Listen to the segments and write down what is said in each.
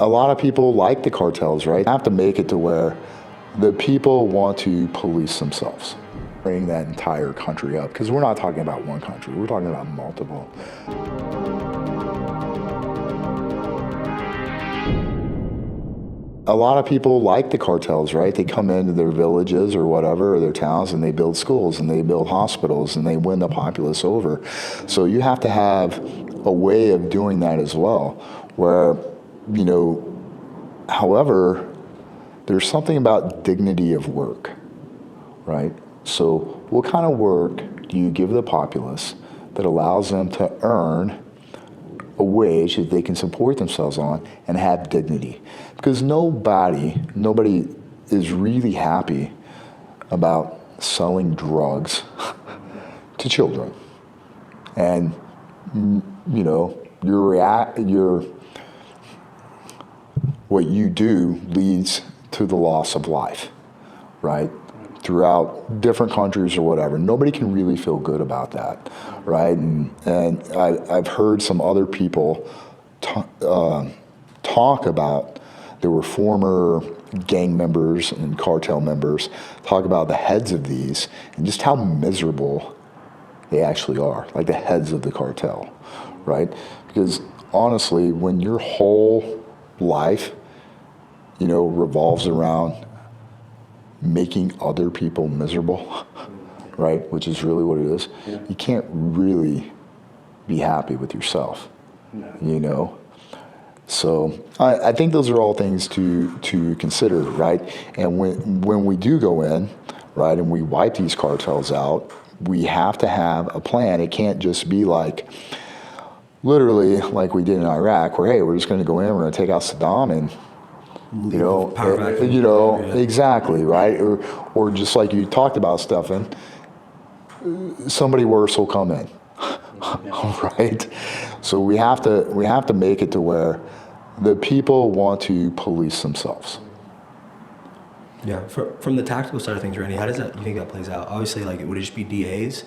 a lot of people like the cartels, right? Have to make it to where the people want to police themselves, bring that entire country up, because we're not talking about one country, we're talking about multiple. A lot of people like the cartels, right? They come into their villages or whatever, or their towns, and they build schools and they build hospitals and they win the populace over. So you have to have a way of doing that as well, where, however, there's something about dignity of work, right? So what kind of work do you give the populace that allows them to earn a wage that they can support themselves on and have dignity? Because nobody is really happy about selling drugs to children. And, what you do leads to the loss of life, right? Throughout different countries or whatever. Nobody can really feel good about that, right? And I've heard some other people talk about, there were former gang members and cartel members, talk about the heads of these and just how miserable they actually are, like the heads of the cartel, right? Because honestly, when your whole life, revolves around making other people miserable, right? Which is really what it is. Yeah. You can't really be happy with yourself, So I think those are all things to consider, right? And when we do go in, right, and we wipe these cartels out, we have to have a plan. It can't just be like, literally like we did in Iraq, where, hey, we're just going to go in, we're going to take out Saddam and, exactly, right? Or just like you talked about, Stefan, somebody worse will come in, right? So we have to make it to where the people want to police themselves. Yeah, from the tactical side of things, Randy, how does that, you think that plays out? Obviously, like, would it just be DAs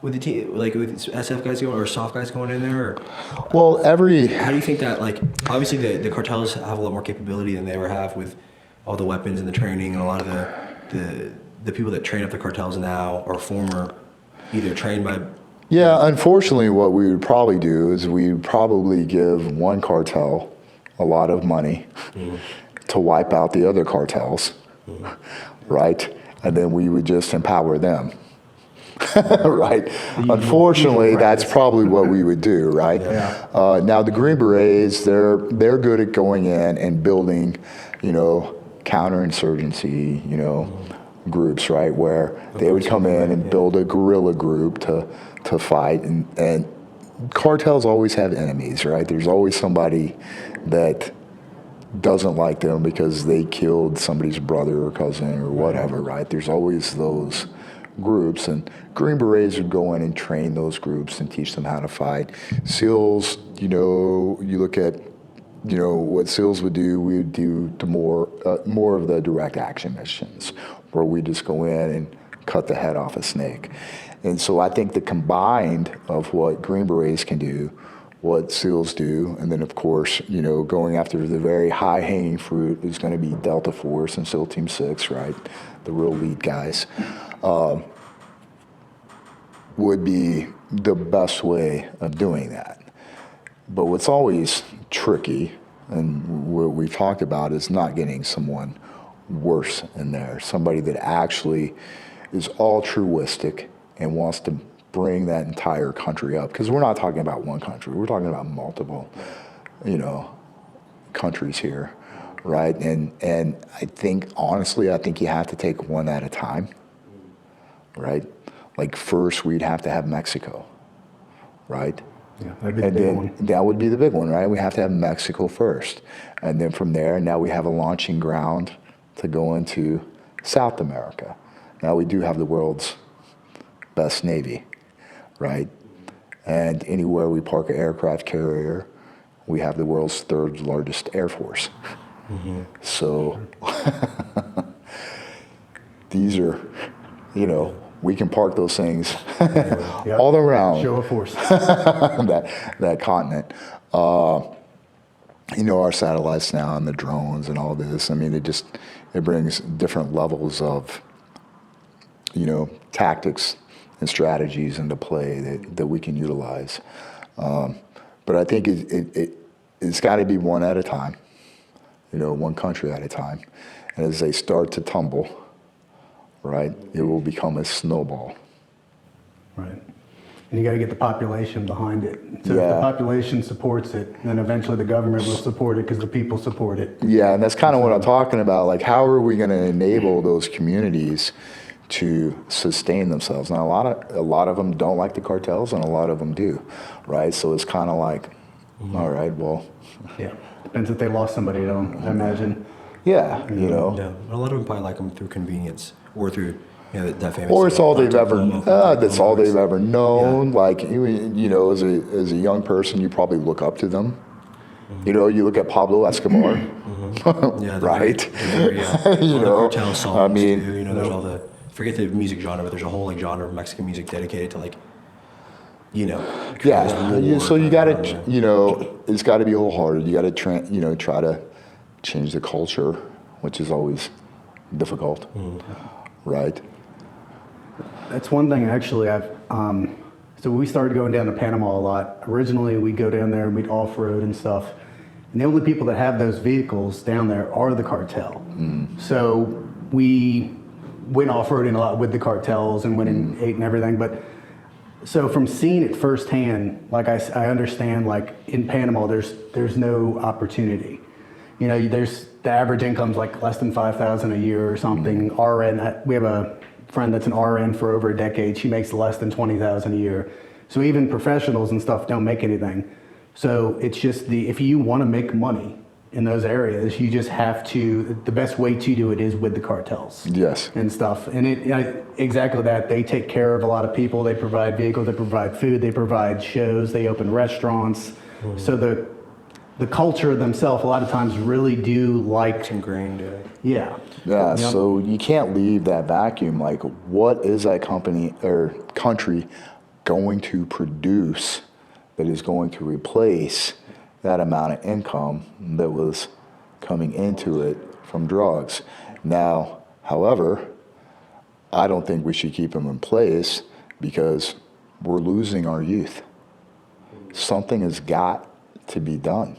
with the team, like with SF guys going, or soft guys going in there? Or, well, how do you think that, like, obviously the cartels have a lot more capability than they ever have with all the weapons and the training, and a lot of the people that train up the cartels now are former, either trained by... Yeah, unfortunately, what we would probably do is we would probably give one cartel a lot of money to wipe out the other cartels, right? And then we would just empower them. Right. Unfortunately, that's probably what we would do, right? Yeah. Now the Green Berets, they're good at going in and building, counterinsurgency, groups, right? Where they would come in and build a guerrilla group to fight, and cartels always have enemies, right? There's always somebody that doesn't like them because they killed somebody's brother or cousin or whatever, right? There's always those groups, and Green Berets would go in and train those groups and teach them how to fight. SEALs, you look at, what SEALs would do, we would do to more of the direct action missions, where we just go in and cut the head off a snake. And so I think the combined of what Green Berets can do, what SEALs do, and then of course, going after the very high-hanging fruit is going to be Delta Force and SEAL Team 6, right? The real lead guys. Would be the best way of doing that. But what's always tricky, and what we've talked about, is not getting someone worse in there, somebody that actually is altruistic and wants to bring that entire country up. Because we're not talking about one country, we're talking about multiple, countries here, right? And I think, honestly, I think you have to take one at a time, right? Like first we'd have to have Mexico, right? Yeah, that'd be the big one. That would be the big one, right? We have to have Mexico first. And then from there, now we have a launching ground to go into South America. Now we do have the world's best Navy, right? And anywhere we park an aircraft carrier, we have the world's third largest Air Force. So these are, we can park those things all around. Show of force. that continent. our satellites now and the drones and all this. I mean, it brings different levels of, tactics and strategies into play that we can utilize. But I think it's got to be one at a time, one country at a time. And as they start to tumble, right, it will become a snowball. Right. And you got to get the population behind it. So if Yeah. the population supports it, then eventually the government will support it because the people support it. Yeah, and that's kind of what I'm talking about. Like, how are we going to enable those communities to sustain themselves? Now, a lot of them don't like the cartels, and a lot of them do, right? So it's kind of like, all right, well, Yeah. Depends if they lost somebody, I imagine. yeah, Yeah, a lot of them probably like them through convenience or through that famous. or it's all they've ever. Oklahoma That's all they've voice. ever known. Like, as a young person, you probably look up to them. You look at Pablo Escobar, Yeah, right? All the cartel songs. I mean, too, there's all the forget the music genre, but there's a whole like genre of Mexican music dedicated to yeah. So you got to, it's got to be wholehearted. You got to, try to change the culture, which is always difficult, right? That's one thing actually so we started going down to Panama a lot. Originally we'd go down there and we'd off-road and stuff. And the only people that have those vehicles down there are the cartel. So we went off-roading a lot with the cartels and went and ate and everything. But so from seeing it firsthand, like I understand, like in Panama, there's no opportunity. There's the average income's like less than $5,000 a year or something. RN, we have a friend that's an RN for over a decade. She makes less than $20,000 a year. So even professionals and stuff don't make anything. So it's just if you want to make money in those areas, you just have to. The best way to do it is with the cartels. Yes. And stuff. And exactly that. They take care of a lot of people. They provide vehicles. They provide food. They provide shows. They open restaurants. So the culture themselves a lot of times really do like. It's ingrained. Yeah. Yeah, Yep. so you can't leave that vacuum. Like, what is that company or country going to produce that is going to replace that amount of income that was coming into it from drugs? Now, however, I don't think we should keep them in place because we're losing our youth. Something has got to be done.